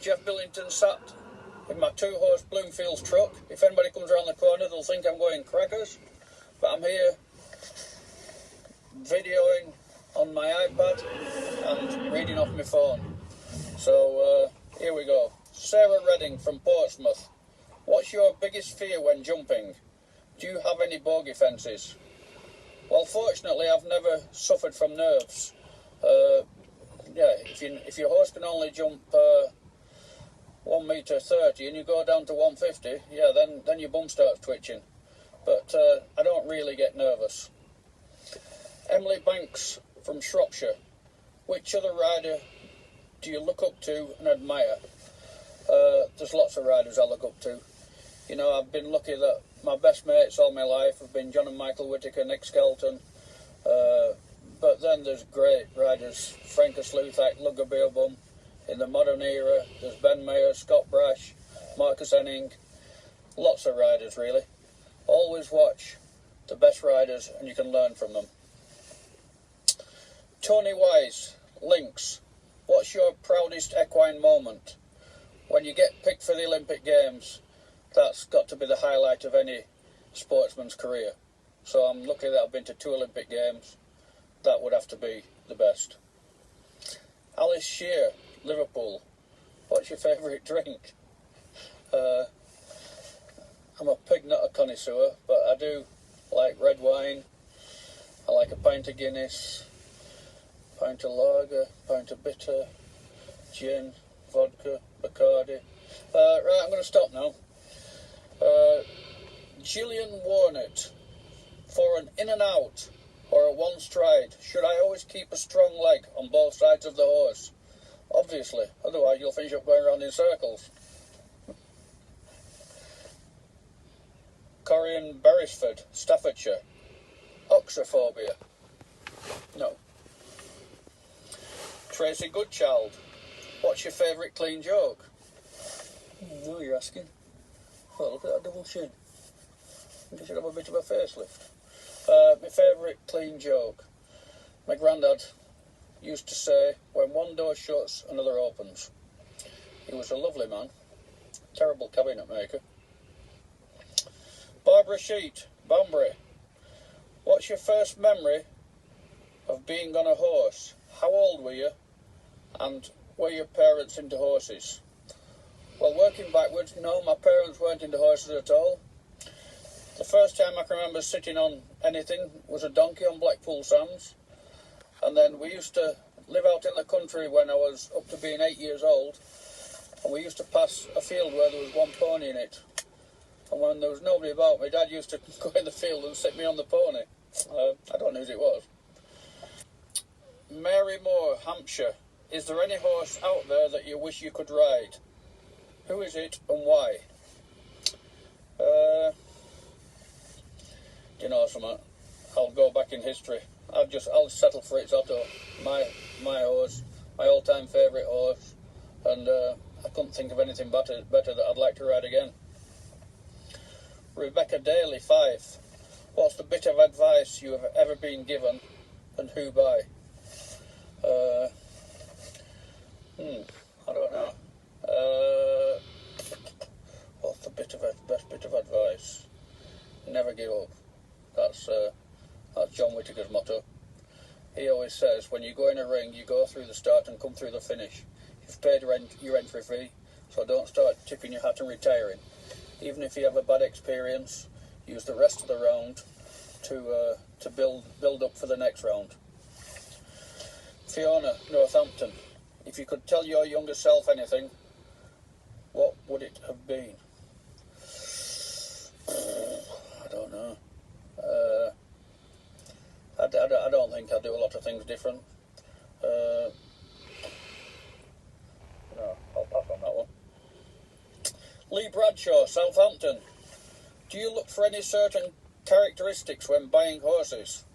Geoff Billington sat in my two-horse Bloomfields truck. If anybody comes around the corner, they'll think I'm going crackers. But I'm here videoing on my iPad and reading off my phone. So here we go. Sarah Redding from Portsmouth. What's your biggest fear when jumping? Do you have any bogey fences? Well, fortunately, I've never suffered from nerves. Yeah, if your horse can only jump 1 metre 30 and you go down to 150, yeah, then your bum starts twitching. But I don't really get nervous. Emily Banks from Shropshire. Which other rider do you look up to and admire? There's lots of riders I look up to. You know, I've been lucky that my best mates all my life have been John and Michael Whittaker, Nick Skelton. But then there's great riders, Francis Luthak, Lugger Beerbum. In the modern era, there's Ben Mayer, Scott Brash, Marcus Henning. Lots of riders, really. Always watch the best riders and you can learn from them. Tony Wise, Lynx. What's your proudest equine moment? When you get picked for the Olympic Games, that's got to be the highlight of any sportsman's career. So I'm lucky that I've been to 2 Olympic Games. That would have to be the best. Alice Shear, Liverpool. What's your favourite drink? I'm a pig, not a connoisseur, but I do like red wine. I like a pint of Guinness, pint of lager, pint of bitter, gin, vodka, Bacardi. Right, I'm going to stop now. Gillian Warnett. For an in and out or a one stride, should I always keep a strong leg on both sides of the horse? Obviously, otherwise you'll finish up going around in circles. Corian Beresford, Staffordshire. Oxophobia? No. Tracy Goodchild. What's your favourite clean joke? No, you're asking. Well, look at that double chin. You should have a bit of a facelift. My favourite clean joke. My granddad used to say, when one door shuts, another opens. He was a lovely man. Terrible cabinet maker. Barbara Sheet, Banbury. What's your first memory of being on a horse? How old were you? And were your parents into horses? Well, working backwards, no, my parents weren't into horses at all. The first time I can remember sitting on anything was a donkey on Blackpool Sands. And then we used to live out in the country when I was up to being 8 years old. And we used to pass a field where there was one pony in it. And when there was nobody about, my dad used to go in the field and sit me on the pony. I don't know who it was. Mary Moore, Hampshire. Is there any horse out there that you wish you could ride? Who is it and why? Do you know something? I'll go back in history. I'll settle for It's Otto. My horse, my all-time favourite horse, and I couldn't think of anything better that I'd like to ride again. Rebecca Daly, Fife. What's the bit of advice you have ever been given, and who by? I don't know. What's the best bit of advice? Never give up. That's John Whittaker's motto. He always says, when you go in a ring, you go through the start and come through the finish. You've paid your entry fee, so don't start tipping your hat and retiring. Even if you have a bad experience, use the rest of the round to build up for the next round. Fiona, Northampton. If you could tell your younger self anything, what would it have been? I don't know. I don't think I'd do a lot of things different. No, I'll pass on that one. Lee Bradshaw, Southampton. Do you look for any certain characteristics when buying horses?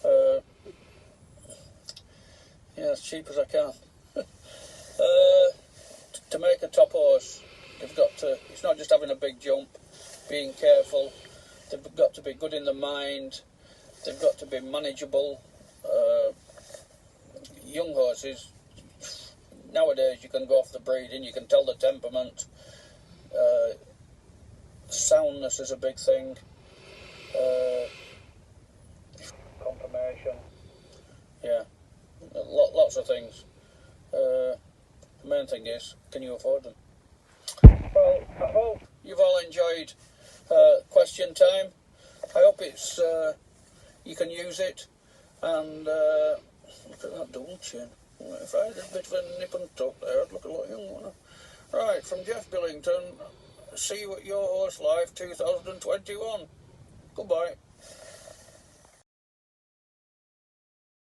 Yeah, as cheap as I can. To make a top horse, it's not just having a big jump, being careful. They've got to be good in the mind. They've got to be manageable. Young horses, nowadays you can go off the breeding, you can tell the temperament. Soundness is a big thing. Confirmation. Yeah, lots of things. The main thing is, can you afford them? Well, I hope you've all enjoyed question time. I hope it's you can use it. And look at that double chin. If I had a bit of a nip and tuck there, I'd look a lot younger, wouldn't I? Right, from Geoff Billington, see you at Your Horse Life 2021. Goodbye.